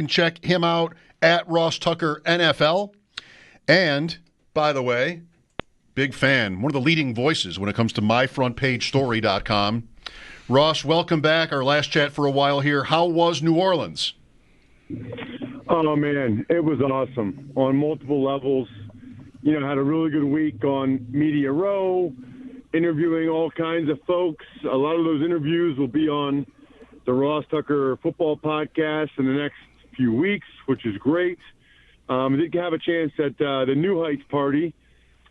can check him out at Ross Tucker NFL. And, by the way, big fan, one of the leading voices when it comes to myfrontpagestory.com. Ross, welcome back. Our last chat for a while here. How was New Orleans? Oh, man, it was awesome on multiple levels. You know, had a really good week on Media Row, interviewing all kinds of folks. A lot of those interviews will be on the Ross Tucker Football Podcast in the next few weeks, which is great. I did have a chance at the New Heights party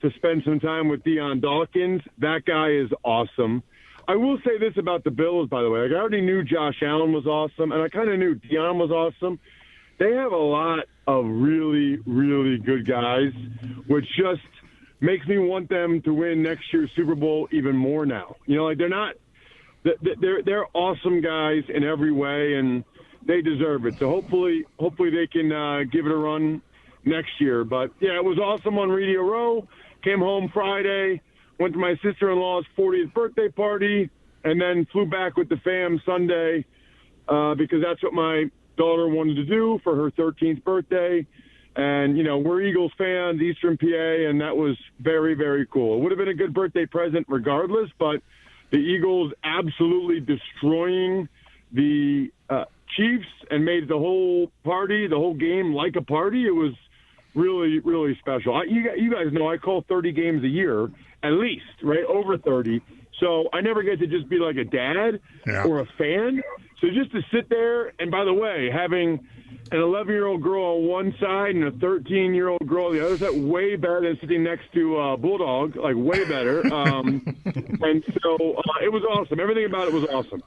to spend some time with Deion Dawkins. That guy is awesome. I will say this about the Bills, by the way. Like, I already knew Josh Allen was awesome, and I kind of knew Deion was awesome. They have a lot of really, really good guys, which just makes me want them to win next year's Super Bowl even more now. You know, like they're awesome guys in every way, and they deserve it. So hopefully they can give it a run next year. But, yeah, it was awesome on Radio Row. Came home Friday, went to my sister-in-law's 40th birthday party, and then flew back with the fam Sunday because that's what my daughter wanted to do for her 13th birthday. And, you know, we're Eagles fans, Eastern PA, and that was very, very cool. It would have been a good birthday present regardless, but the Eagles absolutely destroying the Chiefs and made the whole party, the whole game like a party. It was really, really special. You guys know I call 30 games a year at least, right? Over 30. So I never get to just be like a dad or a fan. So just to sit there, and by the way, having an 11-year-old girl on one side and a 13-year-old girl on the other side, way better than sitting next to Bulldog, like way better. And so it was awesome. Everything about it was awesome.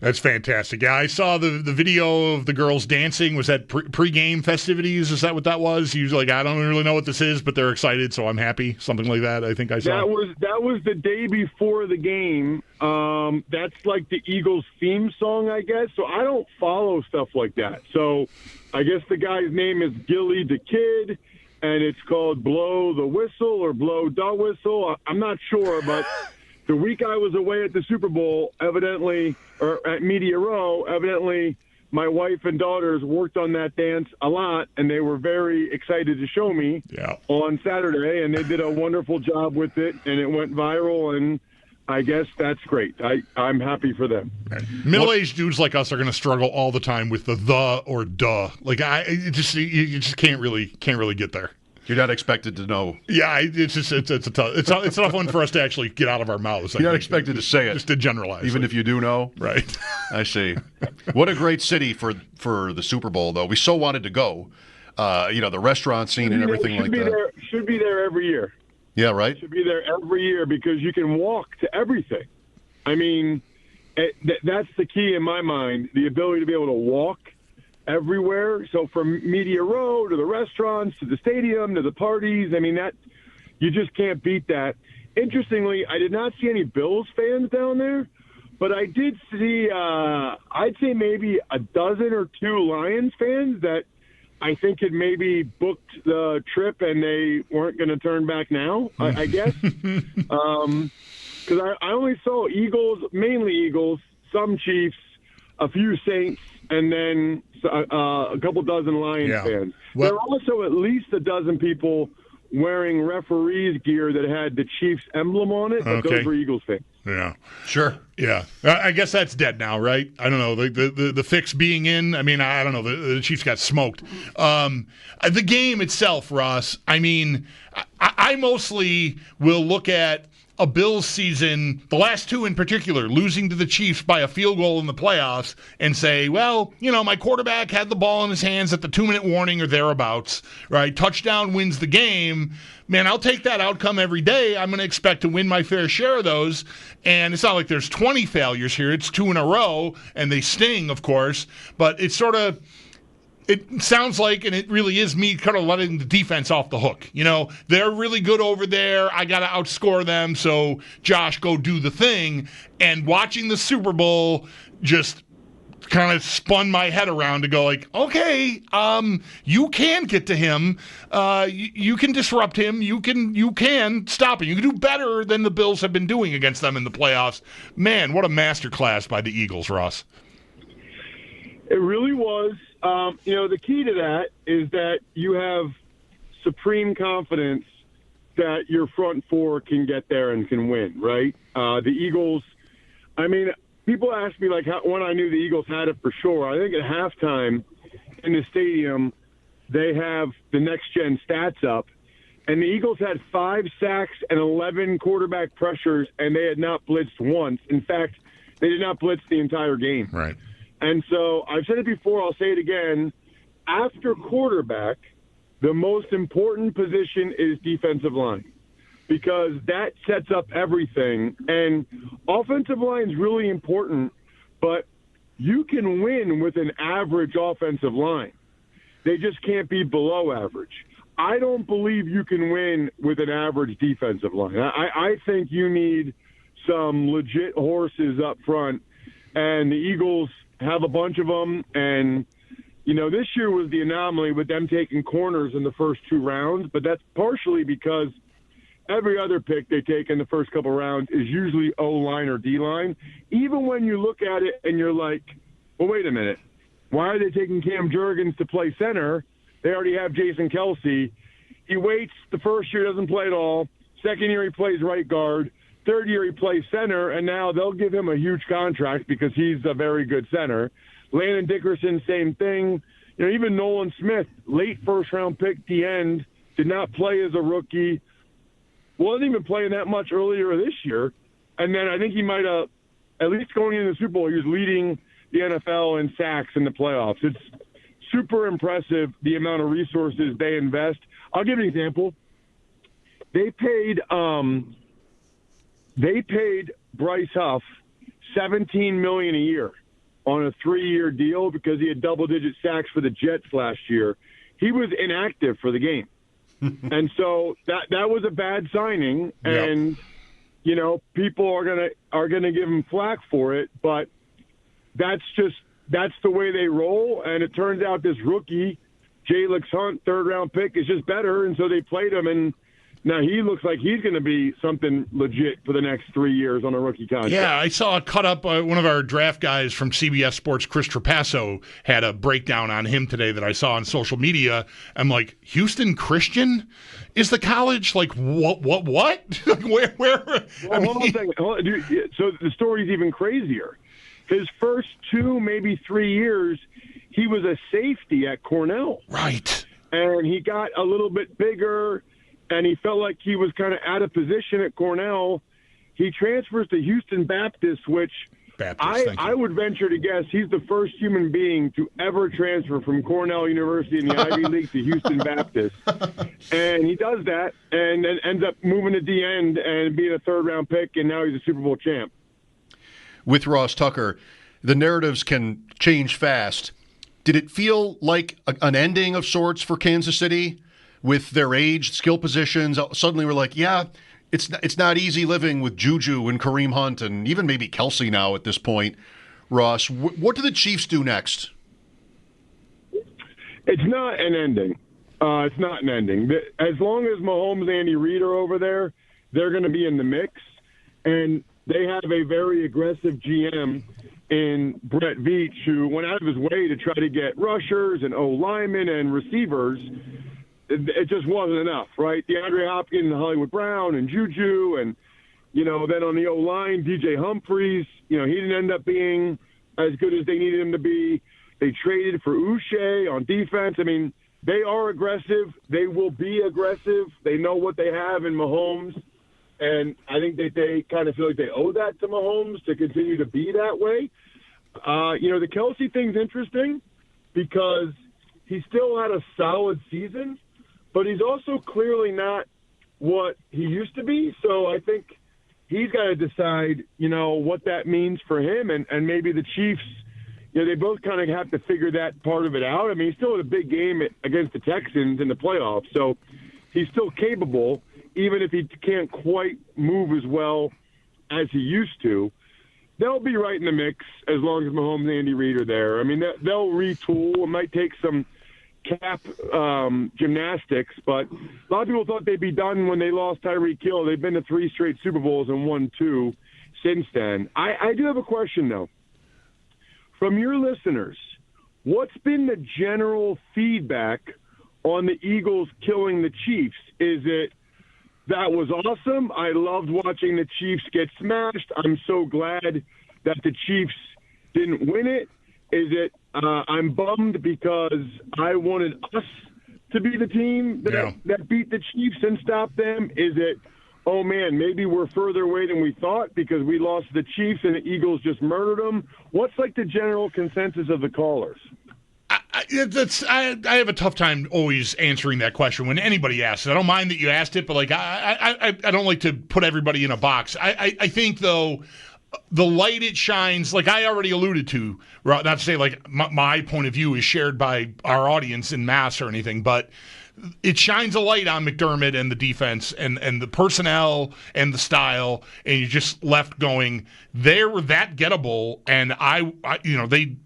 That's fantastic. Yeah, I saw the video of the girls dancing. Was that pre-game festivities? Is that what that was? Usually, like, I don't really know what this is, but they're excited, so I'm happy. Something like that. I think I saw. That was the day before the game. That's like the Eagles theme song, I guess. So I don't follow stuff like that. So I guess the guy's name is Gilly the Kid, and it's called Blow the Whistle or Blow the Whistle. I'm not sure, but the week I was away at the Super Bowl, evidently, or at Media Row, evidently my wife and daughters worked on that dance a lot, and they were very excited to show me on Saturday, and they did a wonderful job with it, and it went viral, and I guess that's great. I'm happy for them. Middle-aged dudes like us are going to struggle all the time with the or duh. Like you just can't really get there. You're not expected to know. Yeah, it's a tough one for us to actually get out of our mouths. You're not expected to say it, just to generalize, even if you do know. Right. I see. What a great city for the Super Bowl, though. We so wanted to go. The restaurant scene and everything like that. Should be there every year. Yeah, right. Should be there every year because you can walk to everything. I mean, that's the key in my mind: the ability to be able to walk everywhere. So from Media Row to the restaurants to the stadium to the parties, I mean, that you just can't beat that. Interestingly, I did not see any Bills fans down there, but I did see, I'd say maybe a dozen or two Lions fans that I think had maybe booked the trip and they weren't going to turn back now, I guess. Because I only saw Eagles, mainly Eagles, some Chiefs, a few Saints, and then a couple dozen Lions fans. Well, there were also at least a dozen people wearing referees gear that had the Chiefs emblem on it, but those were Eagles fans. Yeah. Sure. Yeah. I guess that's dead now, right? I don't know. The fix being in, I mean, I don't know. The Chiefs got smoked. The game itself, Ross, I mean, I mostly will look at a Bills season, the last two in particular, losing to the Chiefs by a field goal in the playoffs, and say, well, my quarterback had the ball in his hands at the 2-minute warning or thereabouts, right? Touchdown wins the game. Man, I'll take that outcome every day. I'm going to expect to win my fair share of those. And it's not like there's 20 failures here. It's 2 in a row, and they sting, of course. But it's sort of... It sounds like, and it really is me kind of letting the defense off the hook. They're really good over there. I got to outscore them. So, Josh, go do the thing. And watching the Super Bowl just kind of spun my head around to go like, okay, you can get to him. You can disrupt him. You can stop him. You can do better than the Bills have been doing against them in the playoffs. Man, what a masterclass by the Eagles, Ross. It really was. The key to that is that you have supreme confidence that your front four can get there and can win, right? The Eagles, people ask me, when I knew the Eagles had it for sure. I think at halftime in the stadium, they have the next-gen stats up, and the Eagles had 5 sacks and 11 quarterback pressures, and they had not blitzed once. In fact, they did not blitz the entire game. Right. And so I've said it before, I'll say it again. After quarterback, the most important position is defensive line because that sets up everything. And offensive line is really important, but you can win with an average offensive line. They just can't be below average. I don't believe you can win with an average defensive line. I think you need some legit horses up front, and the Eagles have a bunch of them. And, this year was the anomaly with them taking corners in the first 2 rounds, but that's partially because every other pick they take in the first couple rounds is usually O-line or D-line. Even when you look at it and you're like, well, wait a minute. Why are they taking Cam Jurgens to play center? They already have Jason Kelsey. He waits. The first year doesn't play at all. Second year he plays right guard. Third year he plays center, and now they'll give him a huge contract because he's a very good center. Landon Dickerson, same thing. Even Nolan Smith, late first-round pick at the end, did not play as a rookie. Wasn't even playing that much earlier this year. And then I think he might have, at least going into the Super Bowl, he was leading the NFL in sacks in the playoffs. It's super impressive the amount of resources they invest. I'll give you an example. They paid Bryce Huff $17 million a year on a 3-year deal because he had double-digit sacks for the Jets last year. He was inactive for the game. And so that was a bad signing, and people are gonna give him flack for it, but that's the way they roll. And it turns out this rookie, Jalix Hunt, 3rd-round pick, is just better, and so they played him, and now he looks like he's going to be something legit for the next 3 years on a rookie contract. Yeah, I saw a cut-up. One of our draft guys from CBS Sports, Chris Trapasso, had a breakdown on him today that I saw on social media. I'm like, Houston Christian is the college? Like, what? Like, where? Well, hold on a second. So the story's even crazier. His first 2, maybe 3 years, he was a safety at Cornell. Right. And he got a little bit bigger, and he felt like he was kind of out of position at Cornell. He transfers to Houston Baptist, which I would venture to guess he's the first human being to ever transfer from Cornell University in the Ivy League to Houston Baptist. And he does that and then ends up moving to the end and being a 3rd-round pick, and now he's a Super Bowl champ. With Ross Tucker, the narratives can change fast. Did it feel like an ending of sorts for Kansas City with their age, skill positions? Suddenly we're like, yeah, it's not easy living with Juju and Kareem Hunt and even maybe Kelsey now at this point. Ross, what do the Chiefs do next? It's not an ending. It's not an ending. As long as Mahomes and Andy Reid are over there, they're going to be in the mix. And they have a very aggressive GM in Brett Veach who went out of his way to try to get rushers and O-linemen and receivers. It just wasn't enough, right? DeAndre Hopkins and Hollywood Brown and Juju and, then on the O-line, DJ Humphries, he didn't end up being as good as they needed him to be. They traded for Uche on defense. They are aggressive. They will be aggressive. They know what they have in Mahomes. And I think that they kind of feel like they owe that to Mahomes to continue to be that way. The Kelsey thing's interesting because he still had a solid season, but he's also clearly not what he used to be. So I think he's got to decide, what that means for him. And maybe the Chiefs, they both kind of have to figure that part of it out. He's still in a big game against the Texans in the playoffs. So he's still capable, even if he can't quite move as well as he used to. They'll be right in the mix as long as Mahomes and Andy Reid are there. They'll retool. It might take some cap gymnastics, but a lot of people thought they'd be done when they lost Tyreek Hill. They've been to 3 straight Super Bowls and won 2 since then. I do have a question, though. From your listeners, what's been the general feedback on the Eagles killing the Chiefs? Is it, that was awesome, I loved watching the Chiefs get smashed, I'm so glad that the Chiefs didn't win it? Is it, I'm bummed because I wanted us to be the team that beat the Chiefs and stopped them? Is it, oh, man, maybe we're further away than we thought because we lost the Chiefs and the Eagles just murdered them? What's like the general consensus of the callers? I have a tough time always answering that question when anybody asks it. I don't mind that you asked it, but like I don't like to put everybody in a box. I think, though, the light it shines, like I already alluded to, not to say like my point of view is shared by our audience in mass or anything, but it shines a light on McDermott and the defense and the personnel and the style, and you just left going, they were that gettable, and I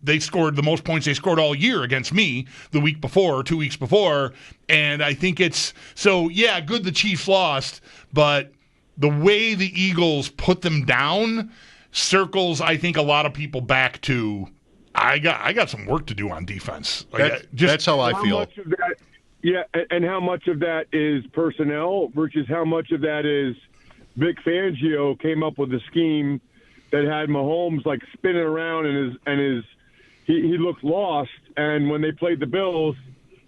they scored the most points they scored all year against me the week before or 2 weeks before, and I think it's so good the Chiefs lost, but the way the Eagles put them down circles, I think, a lot of people back to I got some work to do on defense. Like, that's how I feel. Much of that, and how much of that is personnel versus how much of that is Vic Fangio came up with a scheme that had Mahomes like spinning around and he looked lost, and when they played the Bills,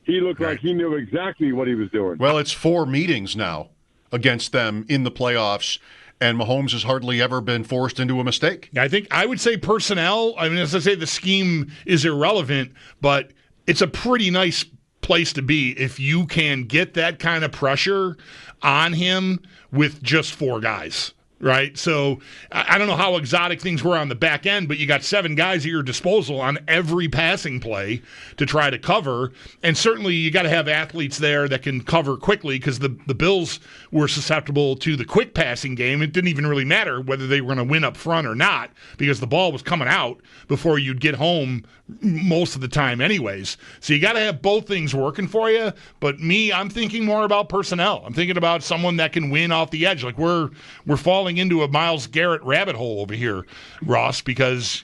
he looked like he knew exactly what he was doing. Well, it's 4 meetings now against them in the playoffs, and Mahomes has hardly ever been forced into a mistake. I think I would say personnel. I mean, as I say, the scheme is irrelevant, but it's a pretty nice place to be if you can get that kind of pressure on him with just 4 guys. Right? So I don't know how exotic things were on the back end, but you got 7 guys at your disposal on every passing play to try to cover. And certainly you got to have athletes there that can cover quickly, because the Bills were susceptible to the quick passing game. It didn't even really matter whether they were going to win up front or not, because the ball was coming out before you'd get home most of the time anyways. So you got to have both things working for you. But I'm thinking more about personnel. I'm thinking about someone that can win off the edge. Like we're falling into a Myles Garrett rabbit hole over here, Ross, because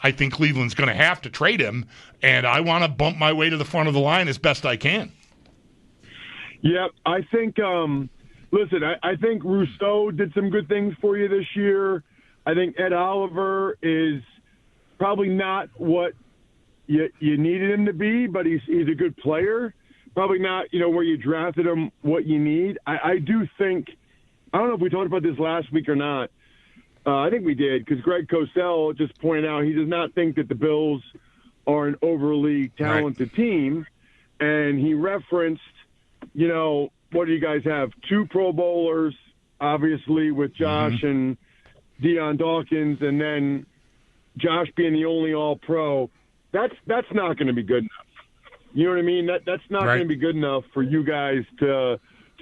I think Cleveland's going to have to trade him, and I want to bump my way to the front of the line as best I can. Yeah, I think. Listen, I think Rousseau did some good things for you this year. I think Ed Oliver is probably not what you needed him to be, but he's a good player. Probably not, where you drafted him what you need. I do think. I don't know if we talked about this last week or not. I think we did, because Greg Cosell just pointed out he does not think that the Bills are an overly talented team. And he referenced, what do you guys have? 2 Pro Bowlers, obviously, with Josh and Deion Dawkins, and then Josh being the only All-Pro. That's not going to be good enough. You know what I mean? That's not going to be good enough for you guys to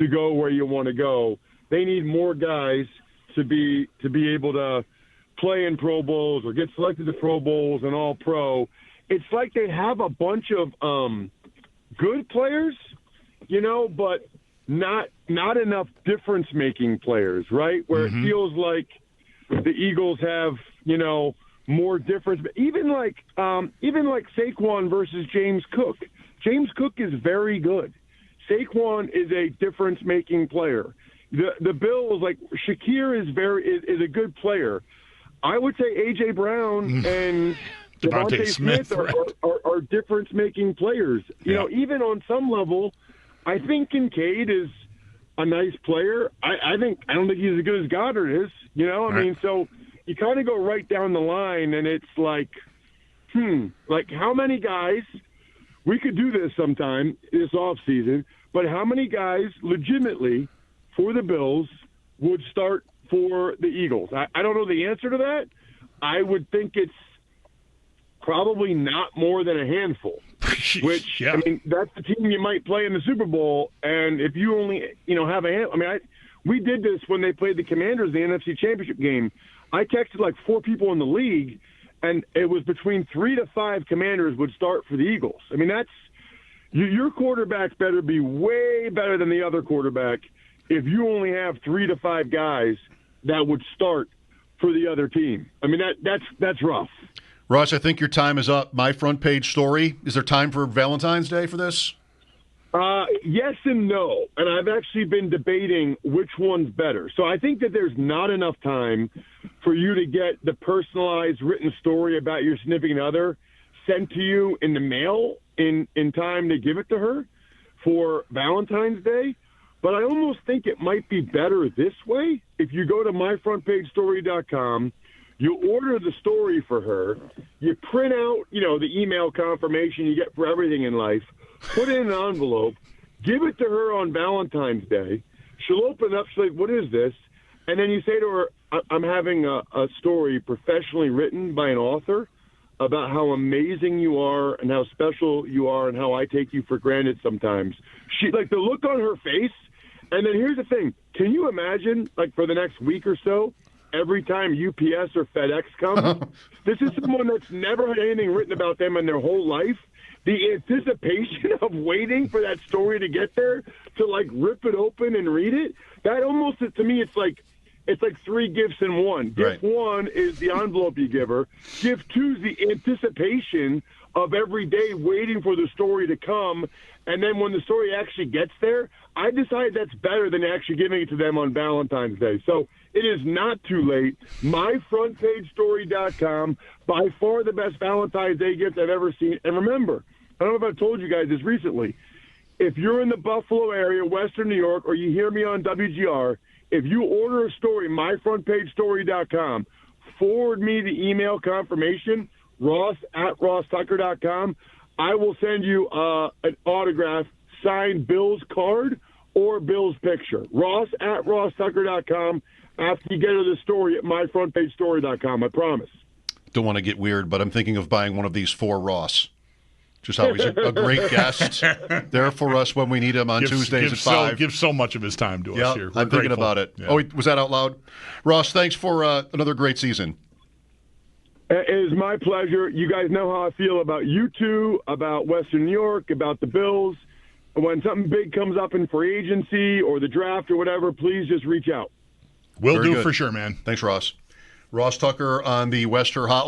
go where you want to go. They need more guys to be able to play in Pro Bowls or get selected to Pro Bowls and All Pro. It's like they have a bunch of good players, but not enough difference-making players, right? Where it feels like the Eagles have, more difference. But even like Saquon versus James Cook. James Cook is very good. Saquon is a difference-making player. The Bills, like Shakir is a good player. I would say A.J. Brown and Devontae Smith are difference-making players. Even on some level, I think Kincaid is a nice player. I don't think he's as good as Goddard is. I mean, so you kind of go right down the line, and it's like, like how many guys? We could do this sometime this offseason, but how many guys legitimately for the Bills would start for the Eagles? I don't know the answer to that. I would think it's probably not more than a handful, which, I mean, that's the team you might play in the Super Bowl. And if you only, have a handful, we did this when they played the Commanders in the NFC Championship game. I texted like 4 people in the league, and it was between 3 to 5 Commanders would start for the Eagles. I mean, that's your quarterback better be way better than the other quarterback if you only have 3 to 5 guys that would start for the other team. I mean, that's rough. Ross, I think your time is up. My front page story. Is there time for Valentine's Day for this? Yes and no. And I've actually been debating which one's better. So I think that there's not enough time for you to get the personalized written story about your significant other sent to you in the mail in time to give it to her for Valentine's Day. But I almost think it might be better this way. If you go to myfrontpagestory.com, you order the story for her, you print out, the email confirmation you get for everything in life, put it in an envelope, give it to her on Valentine's Day. She'll open it up, she'll say, what is this? And then you say to her, I'm having a story professionally written by an author about how amazing you are and how special you are and how I take you for granted sometimes. She, the look on her face, and then here's the thing. Can you imagine, for the next week or so, every time UPS or FedEx comes, this is someone that's never had anything written about them in their whole life. The anticipation of waiting for that story to get there, to rip it open and read it, that almost, to me, it's like three gifts in one. Gift one is the envelope you give her. Gift two is the anticipation of every day waiting for the story to come. And then when the story actually gets there, I decided that's better than actually giving it to them on Valentine's Day. So it is not too late. MyFrontPageStory.com, by far the best Valentine's Day gift I've ever seen. And remember, I don't know if I've told you guys this recently. If you're in the Buffalo area, Western New York, or you hear me on WGR, if you order a story, MyFrontPageStory.com, forward me the email confirmation, Ross@RossTucker.com. I will send you an autograph, signed Bill's card or Bill's picture. Ross@RossTucker.com. After you get her the story at MyFrontPageStory.com, I promise. Don't want to get weird, but I'm thinking of buying one of these for Ross. Just how he's a great guest there for us when we need him on Tuesdays at 5. Gives so much of his time to us here. I'm thinking about it. Yeah. Oh, was that out loud? Ross, thanks for another great season. It is my pleasure. You guys know how I feel about you two, about Western New York, about the Bills. When something big comes up in free agency or the draft or whatever, please just reach out. Will do for sure, man. Thanks, Ross. Ross Tucker on the Wester Hotline.